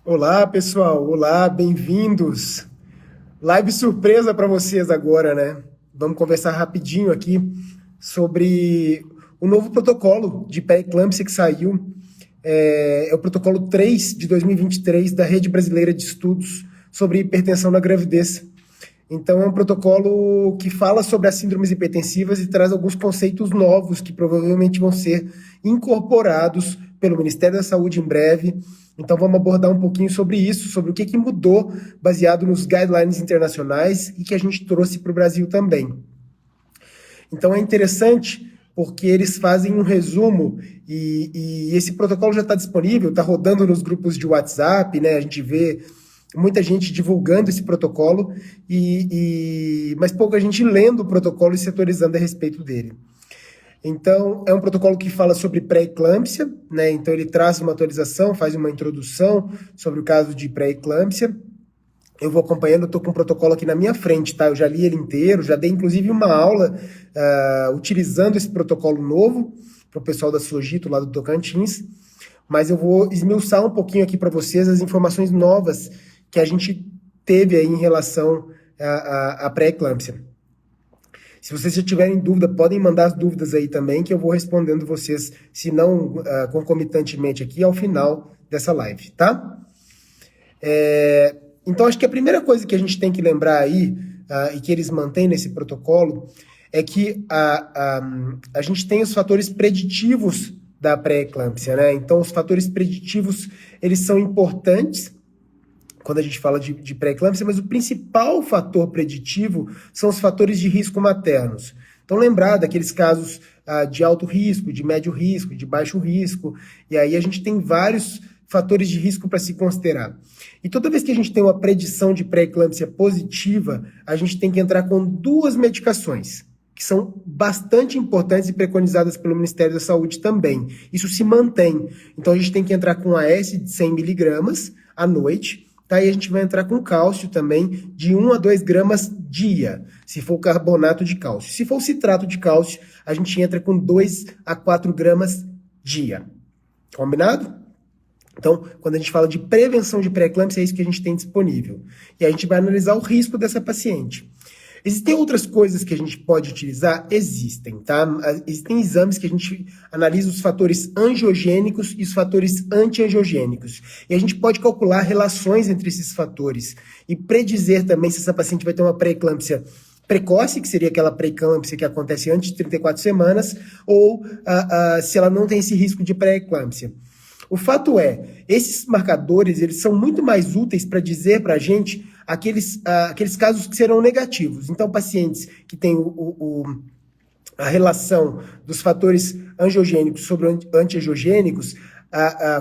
Olá, pessoal. Olá, bem-vindos. Live surpresa para vocês agora, né? Vamos conversar rapidinho aqui sobre o novo protocolo de pré-eclâmpsia que saiu. É o protocolo 3 de 2023 da Rede Brasileira de Estudos sobre Hipertensão na Gravidez. Então, é um protocolo que fala sobre as síndromes hipertensivas e traz alguns conceitos novos que provavelmente vão ser incorporados pelo Ministério da Saúde em breve. Então, vamos abordar um pouquinho sobre isso, sobre o que mudou baseado nos guidelines internacionais e que a gente trouxe para o Brasil também. Então, é interessante porque eles fazem um resumo e esse protocolo já está disponível, está rodando nos grupos de WhatsApp, né? A gente vê muita gente divulgando esse protocolo, mas pouca gente lendo o protocolo e se atualizando a respeito dele. Então, é um protocolo que fala sobre pré-eclâmpsia, né? Então, ele traz uma atualização, faz uma introdução sobre o caso de pré-eclâmpsia. Eu vou acompanhando, estou com o protocolo aqui na minha frente, tá? Eu já li ele inteiro, já dei inclusive uma aula utilizando esse protocolo novo para o pessoal da Sogito, lá do Tocantins. Mas eu vou esmiuçar um pouquinho aqui para vocês as informações novas que a gente teve aí em relação à pré-eclâmpsia. Se vocês já tiverem dúvida, podem mandar as dúvidas aí também, que eu vou respondendo vocês, se não concomitantemente aqui, ao final dessa live, tá? Então, acho que a primeira coisa que a gente tem que lembrar aí, e que eles mantêm nesse protocolo, é que a gente tem os fatores preditivos da pré-eclâmpsia, né? Então, os fatores preditivos, eles são importantes quando a gente fala de pré-eclâmpsia, mas o principal fator preditivo são os fatores de risco maternos. Então, lembrar daqueles casos de alto risco, de médio risco, de baixo risco, e aí a gente tem vários fatores de risco para se considerar. E toda vez que a gente tem uma predição de pré-eclâmpsia positiva, a gente tem que entrar com duas medicações, que são bastante importantes e preconizadas pelo Ministério da Saúde também. Isso se mantém. Então, a gente tem que entrar com AS de 100 miligramas à noite, tá? E a gente vai entrar com cálcio também, de 1 a 2 gramas dia, se for carbonato de cálcio. Se for citrato de cálcio, a gente entra com 2 a 4 gramas dia. Combinado? Então, quando a gente fala de prevenção de pré-eclâmpsia, é isso que a gente tem disponível. E a gente vai analisar o risco dessa paciente. Existem outras coisas que a gente pode utilizar? Existem, tá? Existem exames que a gente analisa os fatores angiogênicos e os fatores antiangiogênicos. E a gente pode calcular relações entre esses fatores e predizer também se essa paciente vai ter uma pré-eclâmpsia precoce, que seria aquela pré-eclâmpsia que acontece antes de 34 semanas, ou se ela não tem esse risco de pré-eclâmpsia. O fato é, esses marcadores, eles são muito mais úteis para dizer para a gente aqueles casos que serão negativos. Então, pacientes que têm a relação dos fatores angiogênicos sobre antiangiogênicos,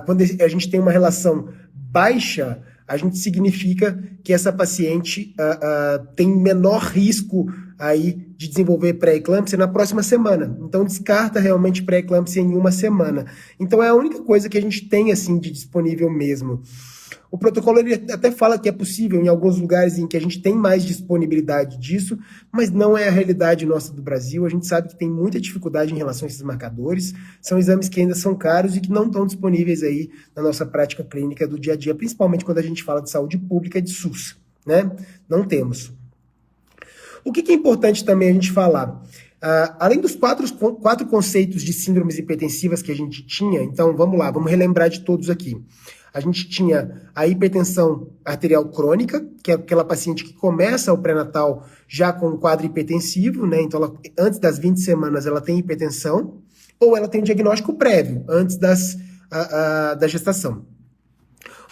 quando a gente tem uma relação baixa, a gente significa que essa paciente tem menor risco aí de desenvolver pré-eclâmpsia na próxima semana. Então, descarta realmente pré-eclâmpsia em uma semana. Então, é a única coisa que a gente tem, assim, de disponível mesmo. O protocolo ele até fala que é possível em alguns lugares em que a gente tem mais disponibilidade disso, mas não é a realidade nossa do Brasil. A gente sabe que tem muita dificuldade em relação a esses marcadores. São exames que ainda são caros e que não estão disponíveis aí na nossa prática clínica do dia a dia, principalmente quando a gente fala de saúde pública e de SUS, né? Não temos. O que é importante também a gente falar? Além dos quatro conceitos de síndromes hipertensivas que a gente tinha, então vamos lá, vamos relembrar de todos aqui. A gente tinha a hipertensão arterial crônica, que é aquela paciente que começa o pré-natal já com um quadro hipertensivo, né? Então, antes das 20 semanas ela tem hipertensão, ou ela tem um diagnóstico prévio, antes da gestação.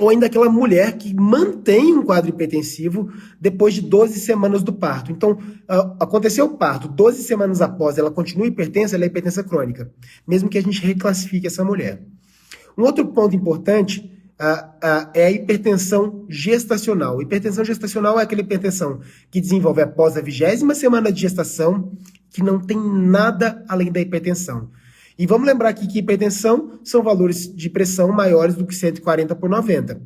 Ou ainda aquela mulher que mantém um quadro hipertensivo depois de 12 semanas do parto. Então, aconteceu o parto, 12 semanas após ela continua hipertensa, ela é hipertensa crônica, mesmo que a gente reclassifique essa mulher. Um outro ponto importante é a hipertensão gestacional. Hipertensão gestacional é aquela hipertensão que desenvolve após a 20ª semana de gestação, que não tem nada além da hipertensão. E vamos lembrar aqui que hipertensão são valores de pressão maiores do que 140 por 90.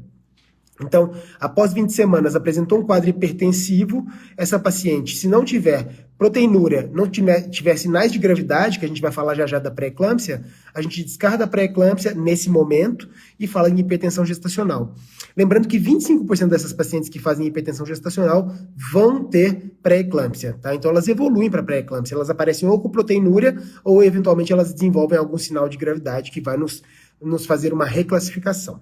Então, após 20 semanas, apresentou um quadro hipertensivo, essa paciente, se não tiver proteinúria, não tiver sinais de gravidade, que a gente vai falar já já da pré-eclâmpsia, a gente descarta a pré-eclâmpsia nesse momento e fala em hipertensão gestacional. Lembrando que 25% dessas pacientes que fazem hipertensão gestacional vão ter pré-eclâmpsia, tá? Então, elas evoluem para pré-eclâmpsia, elas aparecem ou com proteinúria ou, eventualmente, elas desenvolvem algum sinal de gravidade que vai nos fazer uma reclassificação.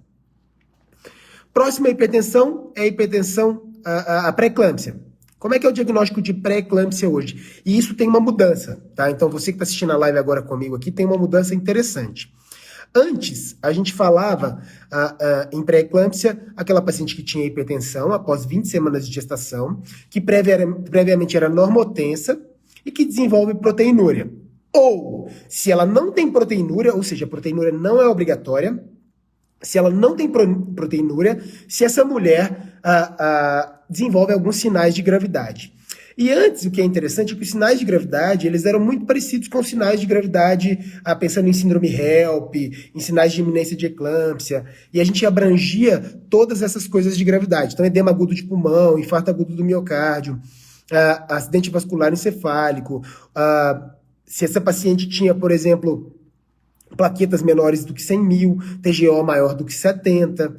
Próxima hipertensão é a hipertensão, a pré-eclâmpsia. Como é que é o diagnóstico de pré-eclâmpsia hoje? E isso tem uma mudança, tá? Então, você que está assistindo a live agora comigo aqui, tem uma mudança interessante. Antes, a gente falava em pré-eclâmpsia, aquela paciente que tinha hipertensão após 20 semanas de gestação, que previamente era normotensa e que desenvolve proteinúria. Ou, se ela não tem proteinúria, ou seja, a proteinúria não é obrigatória, se ela não tem proteinúria, se essa mulher desenvolve alguns sinais de gravidade. E antes, o que é interessante é que os sinais de gravidade, eles eram muito parecidos com os sinais de gravidade, pensando em síndrome HELP, em sinais de iminência de eclâmpsia, e a gente abrangia todas essas coisas de gravidade. Então, edema agudo de pulmão, infarto agudo do miocárdio, acidente vascular encefálico, se essa paciente tinha, por exemplo, plaquetas menores do que 100 mil, TGO maior do que 70,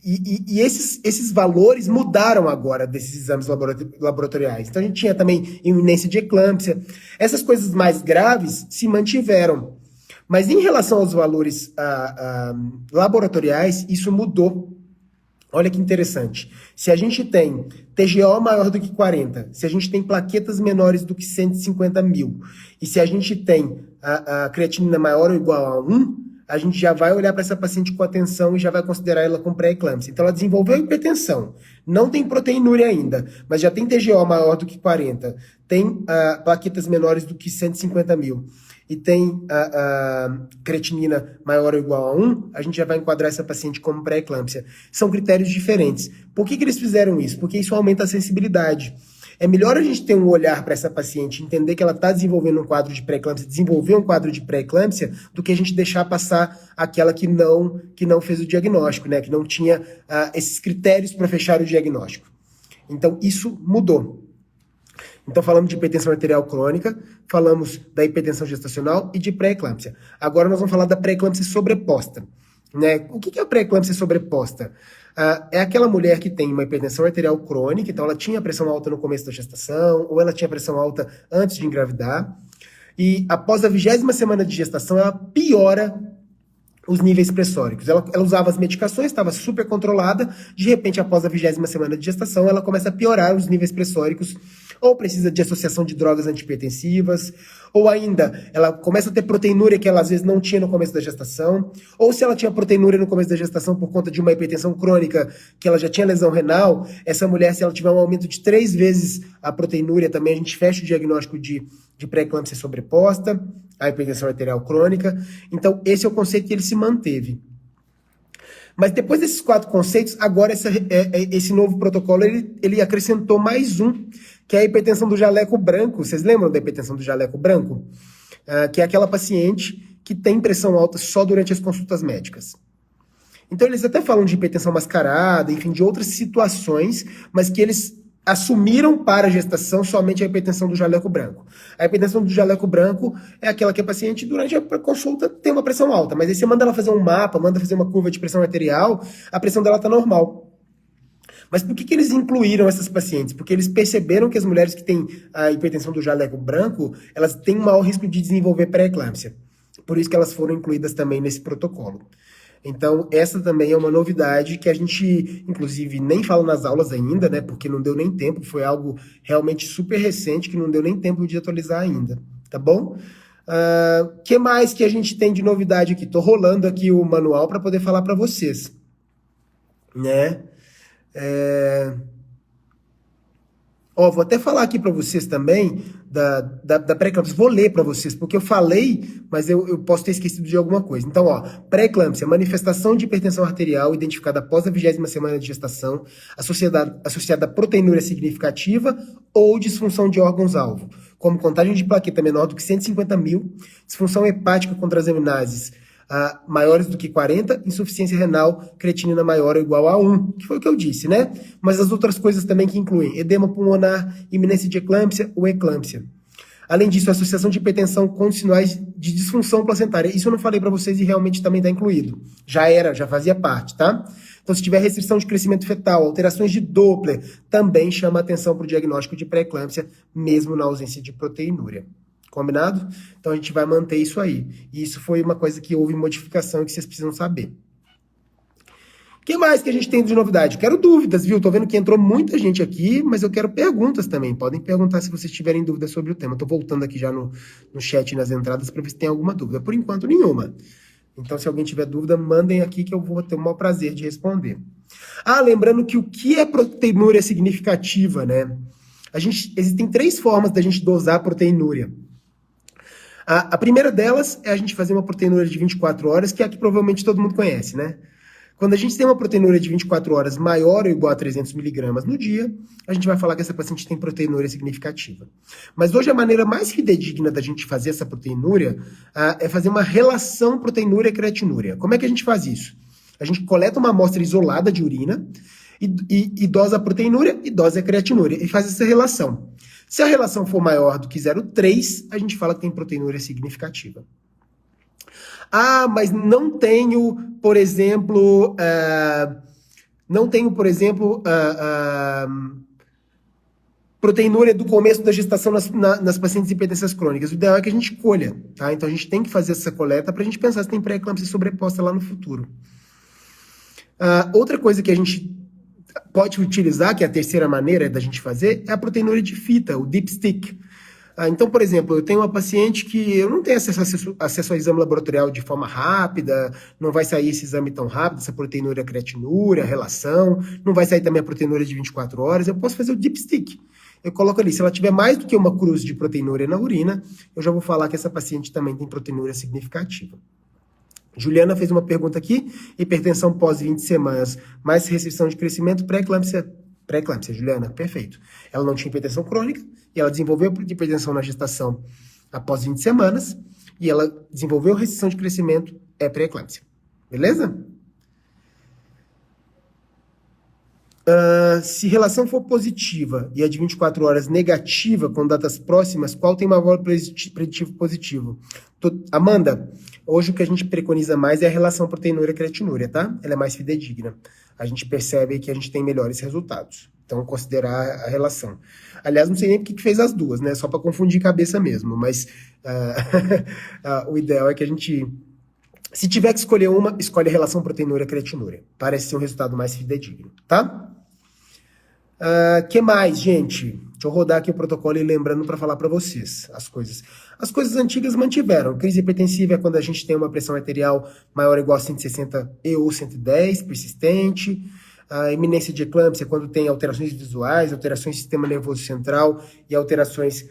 e esses valores mudaram agora desses exames laboratoriais. Então a gente tinha também iminência de eclâmpsia. Essas coisas mais graves se mantiveram. Mas em relação aos valores laboratoriais, isso mudou. Olha que interessante. Se a gente tem TGO maior do que 40, se a gente tem plaquetas menores do que 150 mil, e se a gente tem a creatinina maior ou igual a 1, a gente já vai olhar para essa paciente com atenção e já vai considerar ela com pré-eclâmpsia. Então, ela desenvolveu hipertensão, não tem proteinúria ainda, mas já tem TGO maior do que 40, tem plaquetas menores do que 150 mil, e tem creatinina maior ou igual a 1, a gente já vai enquadrar essa paciente como pré-eclâmpsia. São critérios diferentes. Por que eles fizeram isso? Porque isso aumenta a sensibilidade. É melhor a gente ter um olhar para essa paciente, entender que ela está desenvolvendo um quadro de pré-eclâmpsia, desenvolver um quadro de pré-eclâmpsia, do que a gente deixar passar aquela que não fez o diagnóstico, né? Que não tinha esses critérios para fechar o diagnóstico. Então, isso mudou. Então, falamos de hipertensão arterial crônica, falamos da hipertensão gestacional e de pré-eclâmpsia. Agora nós vamos falar da pré-eclâmpsia sobreposta. Né? O que é a pré-eclâmpsia sobreposta? É aquela mulher que tem uma hipertensão arterial crônica, então ela tinha pressão alta no começo da gestação, ou ela tinha pressão alta antes de engravidar, e após a 20ª semana de gestação, ela piora os níveis pressóricos. Ela usava as medicações, estava super controlada, de repente, após a 20ª semana de gestação, ela começa a piorar os níveis pressóricos, ou precisa de associação de drogas antihipertensivas, ou ainda, ela começa a ter proteinúria que ela às vezes não tinha no começo da gestação, ou se ela tinha proteinúria no começo da gestação por conta de uma hipertensão crônica, que ela já tinha lesão renal, essa mulher, se ela tiver um aumento de 3 vezes a proteinúria, também a gente fecha o diagnóstico de pré-eclâmpsia sobreposta, a hipertensão arterial crônica. Então, esse é o conceito que ele se manteve. Mas depois desses 4 conceitos, agora esse novo protocolo, ele acrescentou mais um, que é a hipertensão do jaleco branco. Vocês lembram da hipertensão do jaleco branco? Que é aquela paciente que tem pressão alta só durante as consultas médicas. Então, eles até falam de hipertensão mascarada, enfim, de outras situações, mas que eles assumiram para a gestação somente a hipertensão do jaleco branco. A hipertensão do jaleco branco é aquela que a paciente, durante a consulta, tem uma pressão alta, mas aí você manda ela fazer um mapa, manda fazer uma curva de pressão arterial, a pressão dela está normal. Mas por que eles incluíram essas pacientes? Porque eles perceberam que as mulheres que têm a hipertensão do jaleco branco, elas têm um maior risco de desenvolver pré-eclâmpsia. Por isso que elas foram incluídas também nesse protocolo. Então, essa também é uma novidade que a gente, inclusive, nem fala nas aulas ainda, né? Porque não deu nem tempo, foi algo realmente super recente que não deu nem tempo de atualizar ainda, tá bom? Que mais que a gente tem de novidade aqui? Tô rolando aqui o manual para poder falar para vocês, né? Vou até falar aqui para vocês também da pré-eclâmpsia. Vou ler para vocês, porque eu falei, mas eu posso ter esquecido de alguma coisa. Então, pré-eclâmpsia, manifestação de hipertensão arterial identificada após a 20ª semana de gestação, associada a proteinúria significativa ou disfunção de órgãos-alvo, como contagem de plaqueta menor do que 150 mil, disfunção hepática com transaminases maiores do que 40, insuficiência renal, creatinina maior ou igual a 1, que foi o que eu disse, né? Mas as outras coisas também que incluem edema pulmonar, iminência de eclâmpsia ou eclâmpsia. Além disso, a associação de hipertensão com sinais de disfunção placentária. Isso eu não falei para vocês e realmente também está incluído. Já fazia parte, tá? Então, se tiver restrição de crescimento fetal, alterações de Doppler, também chama atenção para o diagnóstico de pré-eclâmpsia, mesmo na ausência de proteinúria. Combinado? Então, a gente vai manter isso aí. E isso foi uma coisa que houve modificação e que vocês precisam saber. O que mais que a gente tem de novidade? Quero dúvidas, viu? Tô vendo que entrou muita gente aqui, mas eu quero perguntas também. Podem perguntar se vocês tiverem dúvidas sobre o tema. Tô voltando aqui já no chat e nas entradas para ver se tem alguma dúvida. Por enquanto, nenhuma. Então, se alguém tiver dúvida, mandem aqui que eu vou ter o maior prazer de responder. Lembrando que o que é proteinúria significativa, né? Existem 3 formas da gente dosar a proteinúria. A primeira delas é a gente fazer uma proteinúria de 24 horas, que é a que provavelmente todo mundo conhece, né? Quando a gente tem uma proteinúria de 24 horas maior ou igual a 300 miligramas no dia, a gente vai falar que essa paciente tem proteinúria significativa. Mas hoje a maneira mais fidedigna da gente fazer essa proteinúria é fazer uma relação proteinúria-creatinúria. Como é que a gente faz isso? A gente coleta uma amostra isolada de urina e dosa a proteinúria e dosa a creatinúria e faz essa relação. Se a relação for maior do que 0,3, a gente fala que tem proteinúria significativa. Mas não tenho, por exemplo, proteinúria do começo da gestação nas pacientes hipertensas crônicas. O ideal é que a gente colha, tá? Então a gente tem que fazer essa coleta para a gente pensar se tem pré-eclâmpsia sobreposta lá no futuro. Outra coisa que a gente pode utilizar, que é a terceira maneira da gente fazer, é a proteinúria de fita, o dipstick. Então, por exemplo, eu tenho uma paciente que eu não tenho acesso ao exame laboratorial de forma rápida, não vai sair esse exame tão rápido, essa proteinúria creatinúria, relação, não vai sair também a proteinúria de 24 horas, eu posso fazer o dipstick. Eu coloco ali, se ela tiver mais do que uma cruz de proteinúria na urina, eu já vou falar que essa paciente também tem proteinúria significativa. Juliana fez uma pergunta aqui, hipertensão pós 20 semanas, mais restrição de crescimento, pré-eclâmpsia, Juliana, perfeito. Ela não tinha hipertensão crônica, e ela desenvolveu hipertensão na gestação após 20 semanas, e ela desenvolveu restrição de crescimento, é pré-eclâmpsia. Beleza? Se relação for positiva e a de 24 horas negativa, com datas próximas, qual tem maior preditivo positivo? Amanda, hoje o que a gente preconiza mais é a relação proteinúria-creatinúria, tá? Ela é mais fidedigna. A gente percebe que a gente tem melhores resultados. Então, considerar a relação. Aliás, não sei nem porque que fez as duas, né? Só para confundir cabeça mesmo. Mas o ideal é que a gente... Se tiver que escolher uma, escolhe a relação proteinúria-creatinúria. Parece ser um resultado mais fidedigno, tá? Que mais, gente? Deixa eu rodar aqui o protocolo e lembrando para falar para vocês as coisas. As coisas antigas mantiveram. Crise hipertensiva é quando a gente tem uma pressão arterial maior ou igual a 160 e ou 110, persistente. A iminência de eclâmpsia é quando tem alterações visuais, alterações do sistema nervoso central e alterações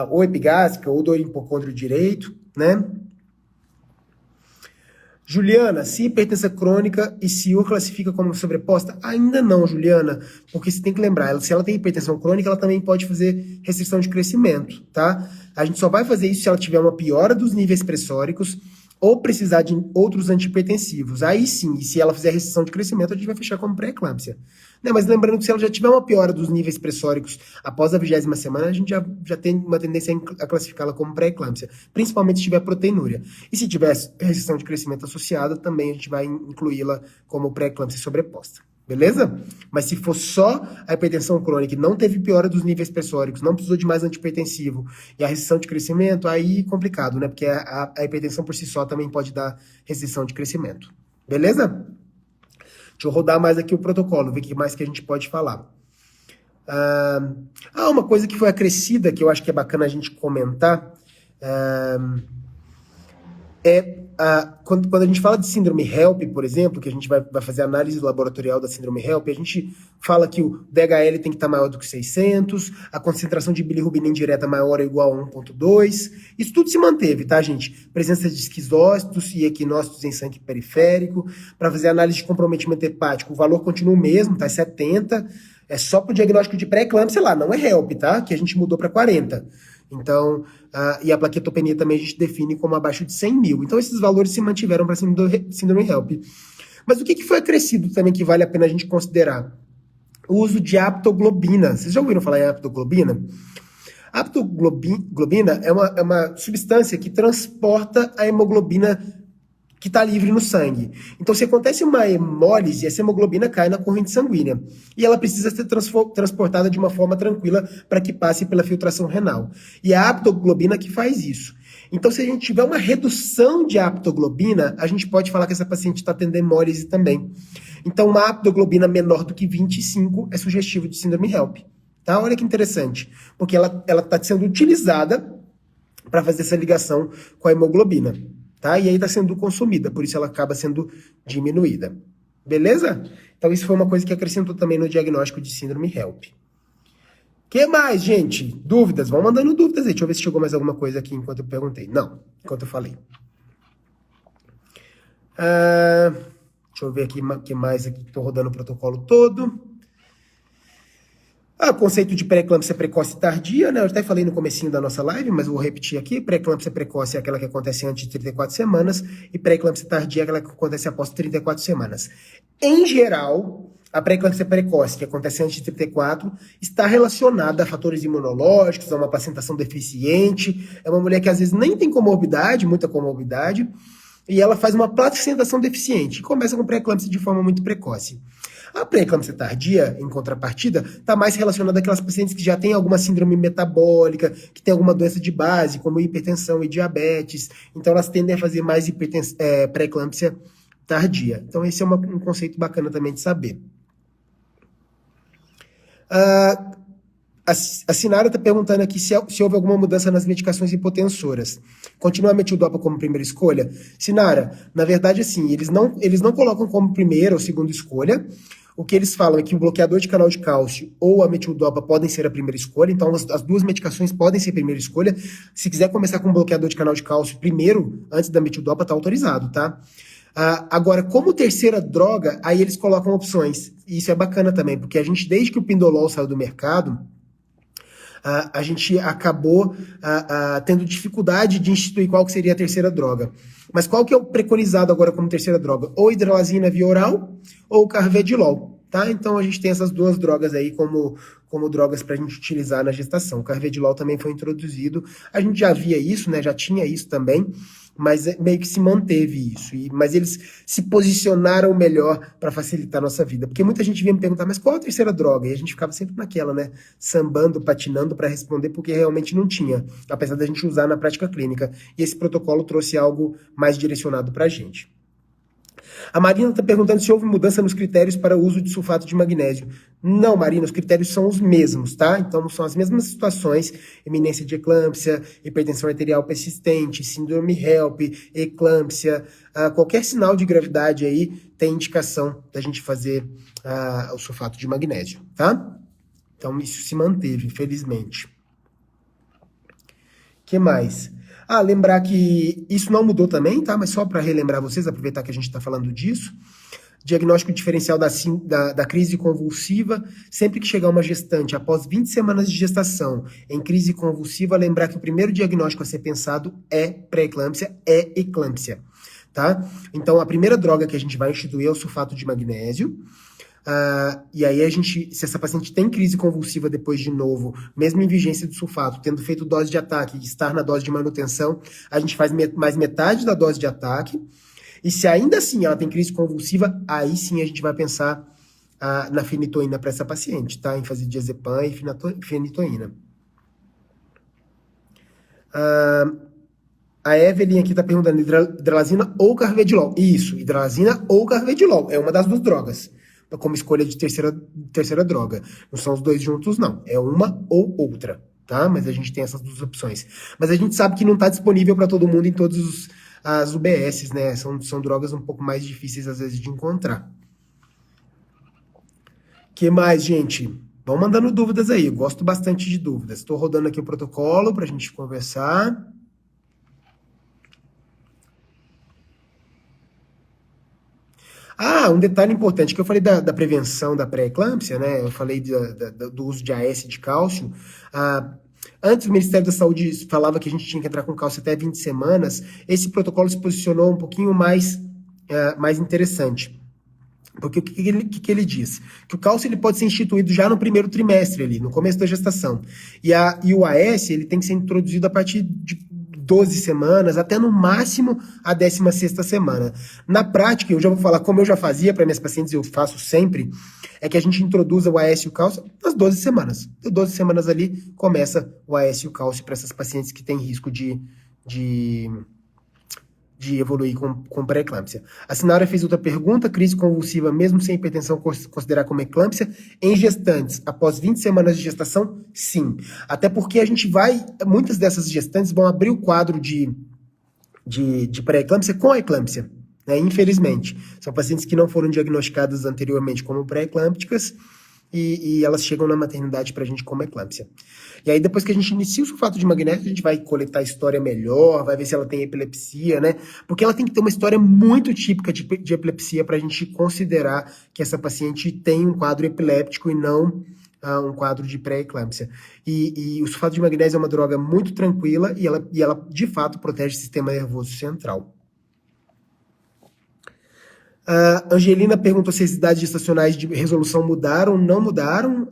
ou epigástrica ou do hipocôndrio direito, né? Juliana, se hipertensão crônica e SIU classifica como sobreposta? Ainda não, Juliana, porque você tem que lembrar, se ela tem hipertensão crônica, ela também pode fazer restrição de crescimento, tá? A gente só vai fazer isso se ela tiver uma piora dos níveis pressóricos ou precisar de outros antihipertensivos. Aí sim, e se ela fizer restrição de crescimento, a gente vai fechar como pré-eclâmpsia. Né? Mas lembrando que se ela já tiver uma piora dos níveis pressóricos após a 20ª semana, a gente já tem uma tendência a classificá-la como pré-eclâmpsia, principalmente se tiver proteinúria. E se tiver restrição de crescimento associada, também a gente vai incluí-la como pré-eclâmpsia sobreposta. Beleza? Mas se for só a hipertensão crônica e não teve piora dos níveis pressóricos, não precisou de mais antihipertensivo e a restrição de crescimento, aí complicado, né? Porque a hipertensão por si só também pode dar restrição de crescimento. Beleza? Deixa eu rodar mais aqui o protocolo, ver o que mais que a gente pode falar. Uma coisa que foi acrescida, que eu acho que é bacana a gente comentar, quando a gente fala de síndrome HELP, por exemplo, que a gente vai fazer análise laboratorial da síndrome HELP, a gente fala que o DHL tem que estar maior do que 600, a concentração de bilirrubina indireta maior ou igual a 1,2. Isso tudo se manteve, tá, gente? Presença de esquizócitos e equinócitos em sangue periférico. Para fazer análise de comprometimento hepático, o valor continua o mesmo, tá? 70. É só para o diagnóstico de pré-eclâmpsia lá, não é HELP, tá? Que a gente mudou para 40. Então, e a plaquetopenia também a gente define como abaixo de 100 mil. Então, esses valores se mantiveram para síndrome HELP. Mas o que foi acrescido também que vale a pena a gente considerar? O uso de aptoglobina. Vocês já ouviram falar em aptoglobina? A aptoglobina é uma substância que transporta a hemoglobina que está livre no sangue. Então, se acontece uma hemólise, essa hemoglobina cai na corrente sanguínea. E ela precisa ser transportada de uma forma tranquila para que passe pela filtração renal. E é a aptoglobina que faz isso. Então, se a gente tiver uma redução de aptoglobina, a gente pode falar que essa paciente está tendo hemólise também. Então, uma aptoglobina menor do que 25 é sugestivo de síndrome HELP. Tá? Olha que interessante. Porque ela está sendo utilizada para fazer essa ligação com a hemoglobina. Tá? E aí está sendo consumida, por isso ela acaba sendo diminuída. Beleza? Então isso foi uma coisa que acrescentou também no diagnóstico de síndrome HELP. Que mais, gente? Dúvidas? Vão mandando dúvidas aí. Deixa eu ver se chegou mais alguma coisa aqui enquanto eu perguntei. Não, enquanto eu falei. Deixa eu ver aqui o que mais aqui. Estou rodando o protocolo todo. O conceito de pré-eclâmpsia precoce e tardia, né? Eu até falei no comecinho da nossa live, mas vou repetir aqui. Pré-eclâmpsia precoce é aquela que acontece antes de 34 semanas e pré-eclâmpsia tardia é aquela que acontece após 34 semanas. Em geral, a pré-eclâmpsia precoce, que acontece antes de 34, está relacionada a fatores imunológicos, a uma placentação deficiente. É uma mulher que às vezes nem tem comorbidade, muita comorbidade, e ela faz uma placentação deficiente e começa com pré-eclâmpsia de forma muito precoce. A pré-eclâmpsia tardia, em contrapartida, está mais relacionada àquelas pacientes que já têm alguma síndrome metabólica, que tem alguma doença de base, como hipertensão e diabetes. Então, elas tendem a fazer mais pré-eclâmpsia tardia. Então, esse é um conceito bacana também de saber. A Sinara está perguntando aqui se houve alguma mudança nas medicações hipotensoras. Continua a metildopa como primeira escolha? Sinara, na verdade, assim, eles não colocam como primeira ou segunda escolha. O que eles falam é que o bloqueador de canal de cálcio ou a metildopa podem ser a primeira escolha, então as duas medicações podem ser a primeira escolha. Se quiser começar com o bloqueador de canal de cálcio primeiro, antes da metildopa, tá autorizado, tá? Agora, como terceira droga, aí eles colocam opções. E isso é bacana também, porque a gente, desde que o Pindolol saiu do mercado, a gente acabou tendo dificuldade de instituir qual que seria a terceira droga. Mas qual que é o preconizado agora como terceira droga? Ou hidralazina via oral ou carvedilol, tá? Então a gente tem essas duas drogas aí como drogas para a gente utilizar na gestação. O carvedilol também foi introduzido. A gente já via isso, né? Já tinha isso também, mas meio que se manteve isso. Mas eles se posicionaram melhor para facilitar a nossa vida. Porque muita gente vinha me perguntar, mas qual a terceira droga? E a gente ficava sempre naquela, né? Sambando, patinando para responder, porque realmente não tinha, apesar da gente usar na prática clínica. E esse protocolo trouxe algo mais direcionado para a gente. A Marina está perguntando se houve mudança nos critérios para o uso de sulfato de magnésio. Não, Marina, os critérios são os mesmos, tá? Então, são as mesmas situações, eminência de eclâmpsia, hipertensão arterial persistente, síndrome HELP, eclâmpsia, qualquer sinal de gravidade aí tem indicação da gente fazer o sulfato de magnésio, tá? Então, isso se manteve, felizmente. O que mais? Lembrar que isso não mudou também, tá? Mas só para relembrar vocês, aproveitar que a gente está falando disso. Diagnóstico diferencial da crise convulsiva, sempre que chegar uma gestante após 20 semanas de gestação em crise convulsiva, lembrar que o primeiro diagnóstico a ser pensado é pré-eclâmpsia, é eclâmpsia, tá? Então, a primeira droga que a gente vai instituir é o sulfato de magnésio. E aí se essa paciente tem crise convulsiva depois de novo, mesmo em vigência do sulfato, tendo feito dose de ataque e estar na dose de manutenção, a gente faz mais metade da dose de ataque. E se ainda assim ela tem crise convulsiva, aí sim a gente vai pensar na fenitoína para essa paciente, tá? Em fazer diazepam e fenitoína. A Evelyn aqui está perguntando, hidralazina ou carvedilol? Isso, hidralazina ou carvedilol, é uma das duas drogas, como escolha de terceira droga. Não são os dois juntos, não. É uma ou outra, tá? Mas a gente tem essas duas opções. Mas a gente sabe que não está disponível para todo mundo em todas as UBSs, né? São drogas um pouco mais difíceis, às vezes, de encontrar. O que mais, gente? Vão mandando dúvidas aí. Eu gosto bastante de dúvidas. Estou rodando aqui o protocolo para a gente conversar. Um detalhe importante, que eu falei da prevenção da pré-eclâmpsia, né? Eu falei do uso de AS de cálcio. Antes o Ministério da Saúde falava que a gente tinha que entrar com cálcio até 20 semanas, esse protocolo se posicionou um pouquinho mais interessante. Porque o que ele diz? Que o cálcio ele pode ser instituído já no primeiro trimestre, ali, no começo da gestação. E o AS ele tem que ser introduzido a partir de 12 semanas, até no máximo a 16ª semana. Na prática, eu já vou falar como eu já fazia para minhas pacientes, eu faço sempre, é que a gente introduz o AS e o cálcio nas 12 semanas. De 12 semanas ali, começa o AS e o cálcio para essas pacientes que têm risco de evoluir com pré-eclâmpsia. A Sinara fez outra pergunta: crise convulsiva, mesmo sem hipertensão, considerar como eclâmpsia? Em gestantes, após 20 semanas de gestação, sim. Até porque muitas dessas gestantes vão abrir o quadro de pré-eclâmpsia com a eclâmpsia, né? Infelizmente. São pacientes que não foram diagnosticadas anteriormente como pré-eclâmpticas e elas chegam na maternidade para a gente como eclâmpsia. E aí, depois que a gente inicia o sulfato de magnésio, a gente vai coletar a história melhor, vai ver se ela tem epilepsia, né? Porque ela tem que ter uma história muito típica de epilepsia para a gente considerar que essa paciente tem um quadro epiléptico e não um quadro de pré-eclâmpsia. E o sulfato de magnésio é uma droga muito tranquila e ela de fato protege o sistema nervoso central. A Angelina perguntou se as idades gestacionais de resolução mudaram. Não mudaram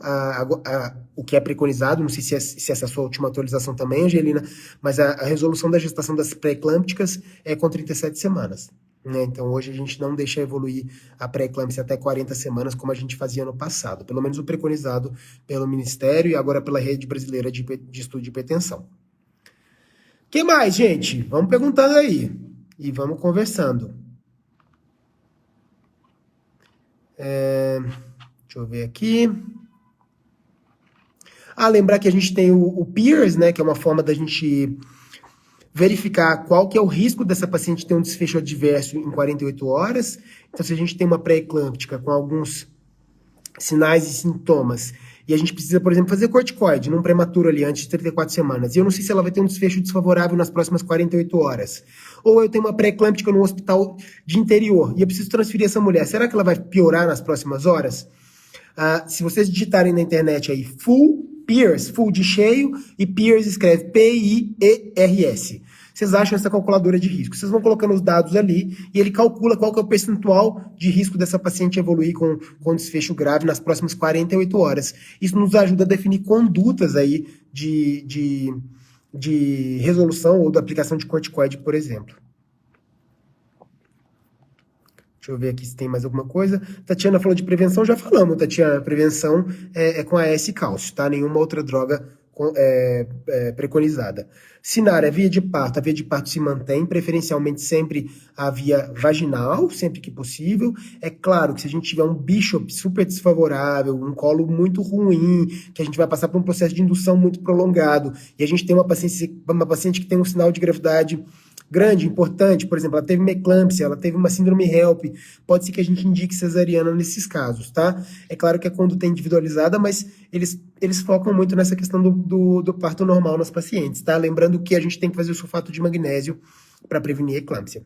o que é preconizado. Não sei se essa é a sua última atualização também, Angelina, mas a resolução da gestação das pré-eclâmpticas é com 37 semanas. Né? Então, hoje a gente não deixa evoluir a pré-eclâmpsia até 40 semanas, como a gente fazia no passado. Pelo menos o preconizado pelo Ministério e agora pela Rede Brasileira de Estudo de Hipertensão. O que mais, gente? Vamos perguntando aí e vamos conversando. Deixa eu ver aqui. Lembrar que a gente tem o PEERS, né, que é uma forma da gente verificar qual que é o risco dessa paciente ter um desfecho adverso em 48 horas. Então, se a gente tem uma pré-eclâmptica com alguns sinais e sintomas, e a gente precisa, por exemplo, fazer corticoide num prematuro ali antes de 34 semanas, e eu não sei se ela vai ter um desfecho desfavorável nas próximas 48 horas. Ou eu tenho uma pré-eclâmptica num hospital de interior, e eu preciso transferir essa mulher. Será que ela vai piorar nas próximas horas? Se vocês digitarem na internet aí, PEERS, full de cheio, e PEERS escreve PIERS. Vocês acham essa calculadora de risco. Vocês vão colocando os dados ali e ele calcula qual que é o percentual de risco dessa paciente evoluir com desfecho grave nas próximas 48 horas. Isso nos ajuda a definir condutas aí de resolução ou da aplicação de corticoide, por exemplo. Deixa eu ver aqui se tem mais alguma coisa. Tatiana falou de prevenção, já falamos, Tatiana. Prevenção é com AS e cálcio, tá? Nenhuma outra droga preconizada. Sinara, via de parto. A via de parto se mantém, preferencialmente sempre a via vaginal, sempre que possível. É claro que se a gente tiver um bishop super desfavorável, um colo muito ruim, que a gente vai passar por um processo de indução muito prolongado, e a gente tem uma paciente que tem um sinal de gravidade grande, importante, por exemplo, ela teve uma eclâmpsia, ela teve uma síndrome HELP, pode ser que a gente indique cesariana nesses casos, tá? É claro que a conduta é individualizada, mas eles focam muito nessa questão do parto normal nas pacientes, tá? Lembrando que a gente tem que fazer o sulfato de magnésio para prevenir a eclâmpsia.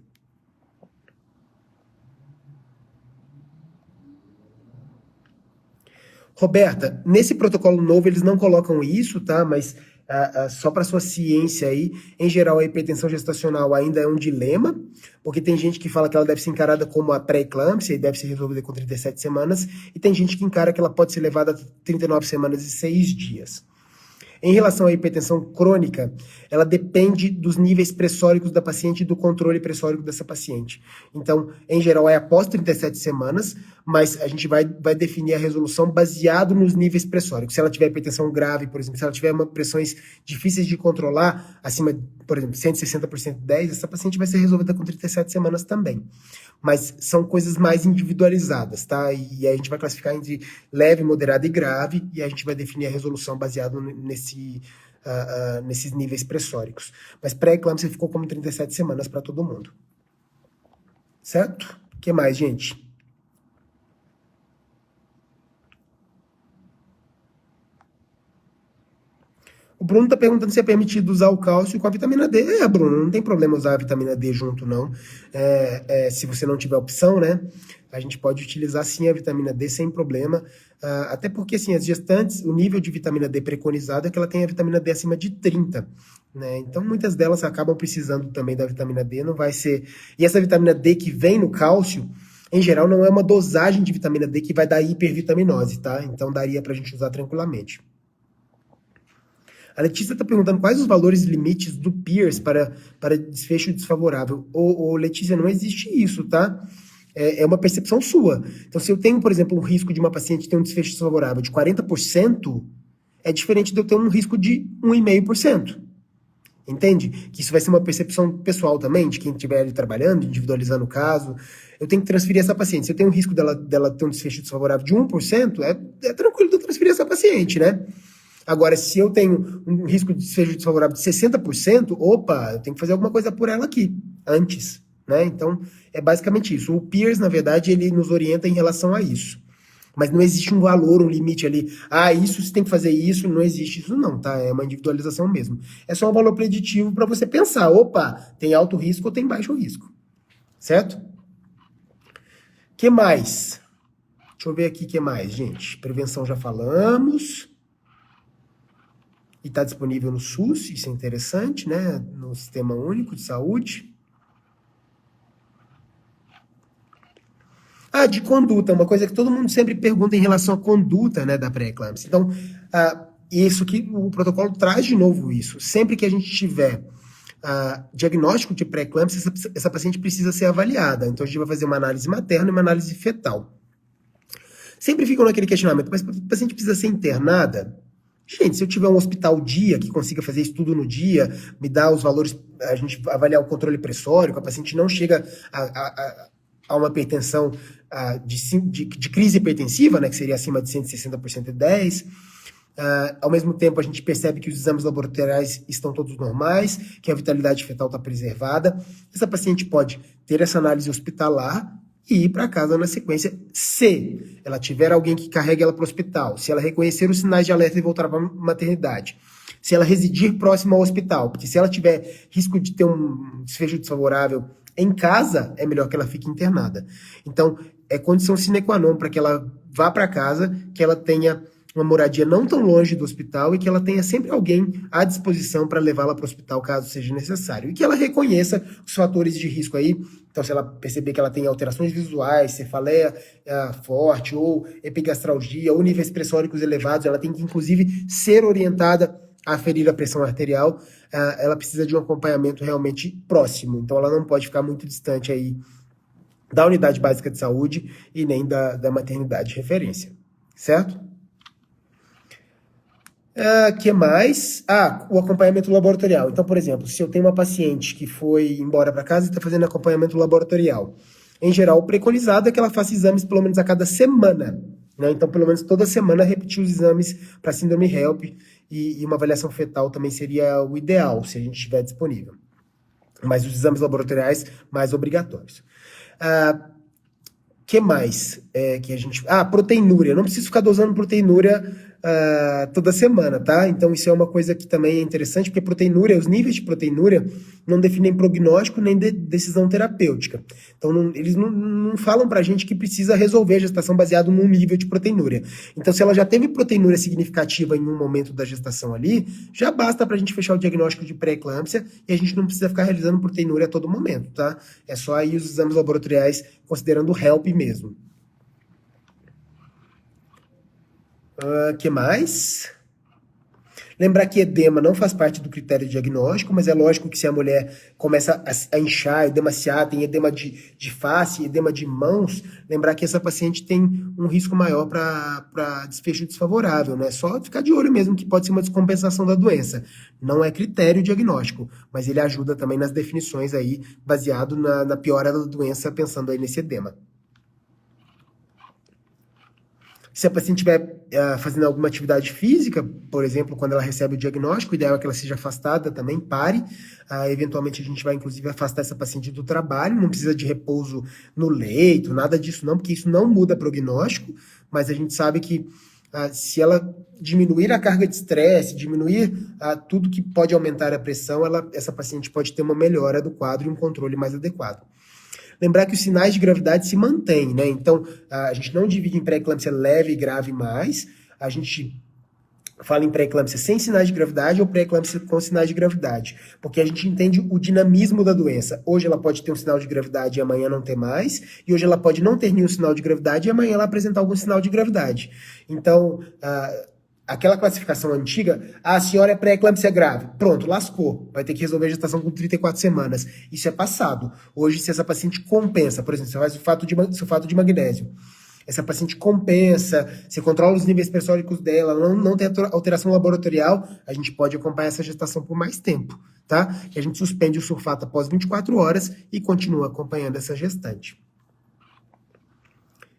Roberta, nesse protocolo novo eles não colocam isso, tá? Mas só para sua ciência aí, em geral a hipertensão gestacional ainda é um dilema, porque tem gente que fala que ela deve ser encarada como a pré-eclâmpsia e deve ser resolvida com 37 semanas, e tem gente que encara que ela pode ser levada a 39 semanas e 6 dias. Em relação à hipertensão crônica, ela depende dos níveis pressóricos da paciente e do controle pressórico dessa paciente. Então, em geral, é após 37 semanas, mas a gente vai definir a resolução baseado nos níveis pressóricos. Se ela tiver hipertensão grave, por exemplo, se ela tiver pressões difíceis de controlar, acima, por exemplo, 160% 10, essa paciente vai ser resolvida com 37 semanas também. Mas são coisas mais individualizadas, tá? E aí a gente vai classificar entre leve, moderada e grave, e a gente vai definir a resolução baseado nesses níveis pressóricos. Mas pré-eclâmpsia ficou como 37 semanas para todo mundo. Certo? O que mais, gente? O Bruno está perguntando se é permitido usar o cálcio com a vitamina D. Bruno, não tem problema usar a vitamina D junto, não. Se você não tiver opção, né? A gente pode utilizar, sim, a vitamina D sem problema. Até porque, assim, as gestantes, o nível de vitamina D preconizado é que ela tem a vitamina D acima de 30, né? Então, muitas delas acabam precisando também da vitamina D, não vai ser... E essa vitamina D que vem no cálcio, em geral, não é uma dosagem de vitamina D que vai dar hipervitaminose, tá? Então, daria pra gente usar tranquilamente. A Letícia está perguntando quais os valores limites do Pierce para desfecho desfavorável. Letícia, não existe isso, tá? É uma percepção sua. Então, se eu tenho, por exemplo, um risco de uma paciente ter um desfecho desfavorável de 40%, é diferente de eu ter um risco de 1,5%. Entende? Que isso vai ser uma percepção pessoal também, de quem estiver ali trabalhando, individualizando o caso. Eu tenho que transferir essa paciente. Se eu tenho um risco dela ter um desfecho desfavorável de 1%, é tranquilo de eu transferir essa paciente, né? Agora, se eu tenho um risco de desfecho desfavorável de 60%, opa, eu tenho que fazer alguma coisa por ela aqui, antes, né? Então, é basicamente isso. O Pierce, na verdade, ele nos orienta em relação a isso. Mas não existe um valor, um limite ali. Isso você tem que fazer isso, não existe isso não, tá? É uma individualização mesmo. É só um valor preditivo para você pensar, opa, tem alto risco ou tem baixo risco, certo? Que mais? Deixa eu ver aqui o que mais, gente. Prevenção já falamos. E está disponível no SUS, isso é interessante, né? No Sistema Único de Saúde. De conduta, uma coisa que todo mundo sempre pergunta em relação à conduta, né, da pré-eclâmpsia. Então, isso que o protocolo traz de novo isso. Sempre que a gente tiver diagnóstico de pré-eclâmpsia, essa paciente precisa ser avaliada. Então, a gente vai fazer uma análise materna e uma análise fetal. Sempre ficam naquele questionamento, mas a paciente precisa ser internada? Gente, se eu tiver um hospital dia que consiga fazer isso tudo no dia, me dá os valores, a gente avaliar o controle pressórico, a paciente não chega a uma hipertensão de crise hipertensiva, né, que seria acima de 160 por 110. Ao mesmo tempo, a gente percebe que os exames laboratoriais estão todos normais, que a vitalidade fetal está preservada. Essa paciente pode ter essa análise hospitalar e ir para casa na sequência, se ela tiver alguém que carregue ela para o hospital, se ela reconhecer os sinais de alerta e voltar para a maternidade, se ela residir próximo ao hospital, porque se ela tiver risco de ter um desfecho desfavorável em casa, é melhor que ela fique internada. Então, é condição sine qua non para que ela vá para casa, que ela tenha uma moradia não tão longe do hospital e que ela tenha sempre alguém à disposição para levá-la para o hospital caso seja necessário. E que ela reconheça os fatores de risco aí. Então, se ela perceber que ela tem alterações visuais, cefaleia forte, ou epigastralgia, ou níveis pressóricos elevados, ela tem que, inclusive, ser orientada a aferir a pressão arterial. Ela precisa de um acompanhamento realmente próximo. Então, ela não pode ficar muito distante aí da unidade básica de saúde e nem da maternidade de referência. Certo? Que mais? O acompanhamento laboratorial. Então, por exemplo, se eu tenho uma paciente que foi embora para casa e está fazendo acompanhamento laboratorial, em geral, o preconizado é que ela faça exames pelo menos a cada semana, né? Então, pelo menos toda semana, repetir os exames para síndrome HELP e uma avaliação fetal também seria o ideal, se a gente tiver disponível. Mas os exames laboratoriais, mais obrigatórios. Que mais que a gente... proteinúria. Não preciso ficar dosando proteinúria toda semana, tá? Então isso é uma coisa que também é interessante, porque proteinúria, os níveis de proteinúria não definem prognóstico nem decisão terapêutica. Então eles não falam pra gente que precisa resolver a gestação baseado num nível de proteinúria. Então se ela já teve proteinúria significativa em um momento da gestação ali, já basta pra gente fechar o diagnóstico de pré-eclâmpsia e a gente não precisa ficar realizando proteinúria a todo momento, tá? É só aí os exames laboratoriais considerando o HELP mesmo. Que mais? Lembrar que edema não faz parte do critério diagnóstico, mas é lógico que se a mulher começa a inchar, edema ciático, tem edema de face, edema de mãos, lembrar que essa paciente tem um risco maior para desfecho desfavorável, né? Só ficar de olho mesmo que pode ser uma descompensação da doença. Não é critério diagnóstico, mas ele ajuda também nas definições aí, baseado na piora da doença, pensando aí nesse edema. Se a paciente estiver fazendo alguma atividade física, por exemplo, quando ela recebe o diagnóstico, o ideal é que ela seja afastada também, pare. Eventualmente a gente vai, inclusive, afastar essa paciente do trabalho, não precisa de repouso no leito, nada disso não, porque isso não muda prognóstico, mas a gente sabe que se ela diminuir a carga de estresse, diminuir tudo que pode aumentar a pressão, essa paciente pode ter uma melhora do quadro e um controle mais adequado. Lembrar que os sinais de gravidade se mantêm, né? Então, a gente não divide em pré-eclâmpsia leve e grave mais, a gente fala em pré-eclâmpsia sem sinais de gravidade ou pré-eclâmpsia com sinais de gravidade, porque a gente entende o dinamismo da doença. Hoje ela pode ter um sinal de gravidade e amanhã não ter mais, e hoje ela pode não ter nenhum sinal de gravidade e amanhã ela apresentar algum sinal de gravidade. Então, aquela classificação antiga, a senhora é pré-eclâmpsia grave, pronto, lascou, vai ter que resolver a gestação com 34 semanas. Isso é passado. Hoje, se essa paciente compensa, por exemplo, você faz sulfato de magnésio, essa paciente compensa, você controla os níveis pressóricos dela, não tem alteração laboratorial, a gente pode acompanhar essa gestação por mais tempo, tá? E a gente suspende o sulfato após 24 horas e continua acompanhando essa gestante.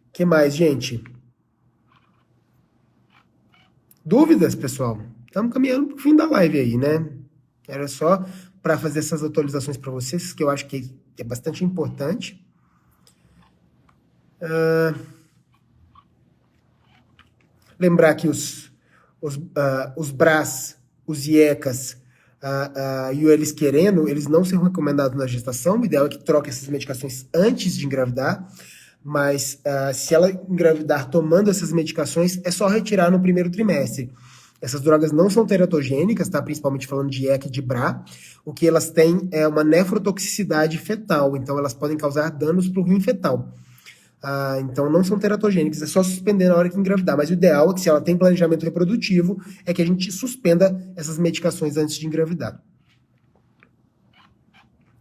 O que mais, gente? Dúvidas, pessoal? Estamos caminhando para o fim da live aí, né? Era só para fazer essas atualizações para vocês, que eu acho que é bastante importante. Lembrar que os BRAS, os IECAS e o eles querendo, eles não são recomendados na gestação. O ideal é que troque essas medicações antes de engravidar, mas se ela engravidar tomando essas medicações, é só retirar no primeiro trimestre. Essas drogas não são teratogênicas, tá? Principalmente falando de IECA e de BRA. O que elas têm é uma nefrotoxicidade fetal, então elas podem causar danos para o rim fetal. Então não são teratogênicos, é só suspender na hora que engravidar. Mas o ideal é que, se ela tem planejamento reprodutivo, é que a gente suspenda essas medicações antes de engravidar.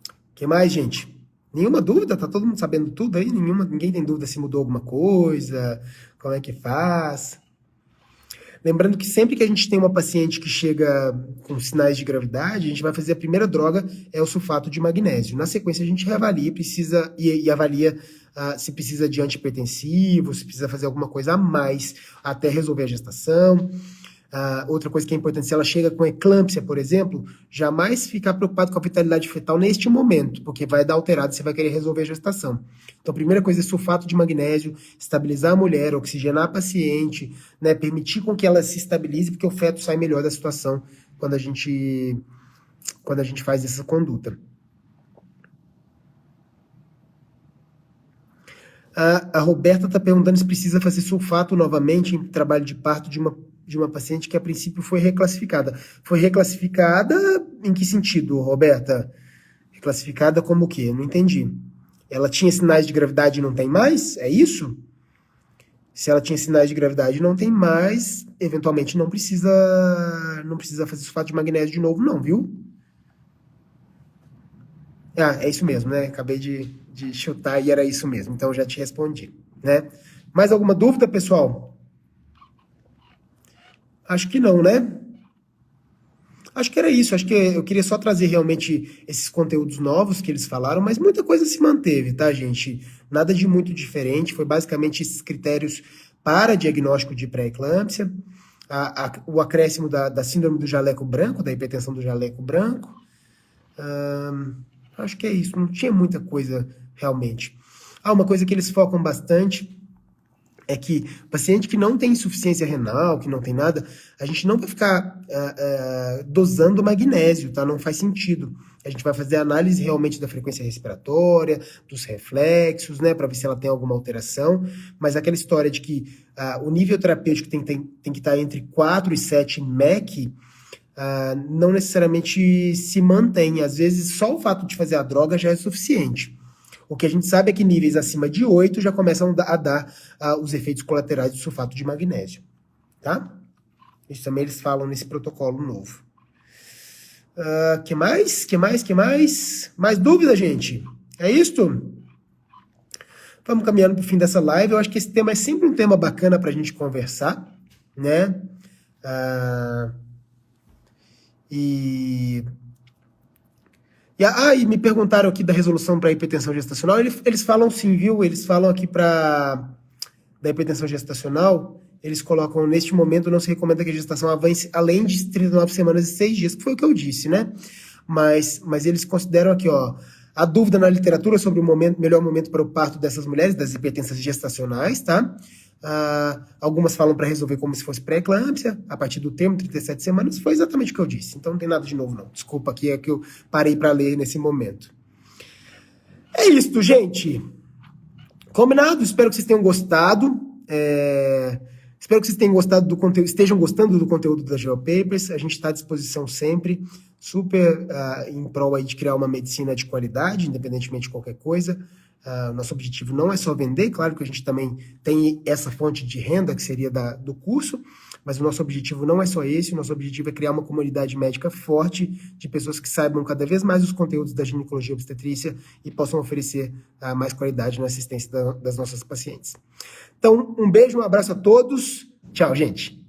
O que mais, gente? Nenhuma dúvida? Tá todo mundo sabendo tudo aí? Ninguém tem dúvida se mudou alguma coisa? Como é que faz? Lembrando que sempre que a gente tem uma paciente que chega com sinais de gravidade, a gente vai fazer a primeira droga, é o sulfato de magnésio. Na sequência, a gente reavalia e avalia se precisa de antihipertensivo, se precisa fazer alguma coisa a mais até resolver a gestação. Outra coisa que é importante, se ela chega com eclâmpsia, por exemplo, jamais ficar preocupado com a vitalidade fetal neste momento, porque vai dar alterado, você vai querer resolver a gestação. Então, a primeira coisa é sulfato de magnésio, estabilizar a mulher, oxigenar a paciente, né, permitir com que ela se estabilize, porque o feto sai melhor da situação quando a gente faz essa conduta. A Roberta está perguntando se precisa fazer sulfato novamente em trabalho de parto de uma paciente que a princípio foi reclassificada. Foi reclassificada em que sentido, Roberta? Reclassificada como o quê? Não entendi. Ela tinha sinais de gravidade e não tem mais? É isso? Se ela tinha sinais de gravidade e não tem mais, eventualmente não precisa fazer sulfato de magnésio de novo, não, viu? É isso mesmo, né? Acabei de chutar e era isso mesmo. Então, eu já te respondi, né? Mais alguma dúvida, pessoal? Acho que não, né? Acho que era isso. Acho que eu queria só trazer realmente esses conteúdos novos que eles falaram, mas muita coisa se manteve, tá, gente? Nada de muito diferente. Foi basicamente esses critérios para diagnóstico de pré-eclâmpsia, o acréscimo da síndrome do jaleco branco, da hipertensão do jaleco branco. Acho que é isso. Não tinha muita coisa realmente. Uma coisa que eles focam bastante é que paciente que não tem insuficiência renal, que não tem nada, a gente não vai ficar dosando magnésio, tá? Não faz sentido. A gente vai fazer análise realmente da frequência respiratória, dos reflexos, né, para ver se ela tem alguma alteração, mas aquela história de que o nível terapêutico tem que estar entre 4 e 7 MEC, não necessariamente se mantém. Às vezes, só o fato de fazer a droga já é suficiente. O que a gente sabe é que níveis acima de 8 já começam a dar os efeitos colaterais do sulfato de magnésio, tá? Isso também eles falam nesse protocolo novo. Que mais? Mais dúvida, gente? É isto? Vamos caminhando para o fim dessa live. Eu acho que esse tema é sempre um tema bacana para a gente conversar, né? E me perguntaram aqui da resolução para hipertensão gestacional. Eles falam sim, viu? Eles falam aqui da hipertensão gestacional, eles colocam, neste momento, não se recomenda que a gestação avance além de 39 semanas e 6 dias, que foi o que eu disse, né? Mas eles consideram aqui, Há dúvida na literatura sobre o melhor momento para o parto dessas mulheres, das hipertensas gestacionais, tá? Algumas falam para resolver como se fosse pré-eclâmpsia, a partir do termo, 37 semanas, foi exatamente o que eu disse, então não tem nada de novo não. Desculpa aqui, é que eu parei para ler nesse momento. É isso, gente. Combinado? Espero que vocês tenham gostado. Espero que vocês tenham gostado do conteúdo, estejam gostando do conteúdo da GeoPapers. A gente está à disposição sempre, super em prol aí de criar uma medicina de qualidade, independentemente de qualquer coisa. Nosso objetivo não é só vender, claro que a gente também tem essa fonte de renda, que seria do curso, mas o nosso objetivo não é só esse, o nosso objetivo é criar uma comunidade médica forte, de pessoas que saibam cada vez mais os conteúdos da ginecologia e obstetrícia e possam oferecer mais qualidade na assistência das nossas pacientes. Então, um beijo, um abraço a todos. Tchau, gente.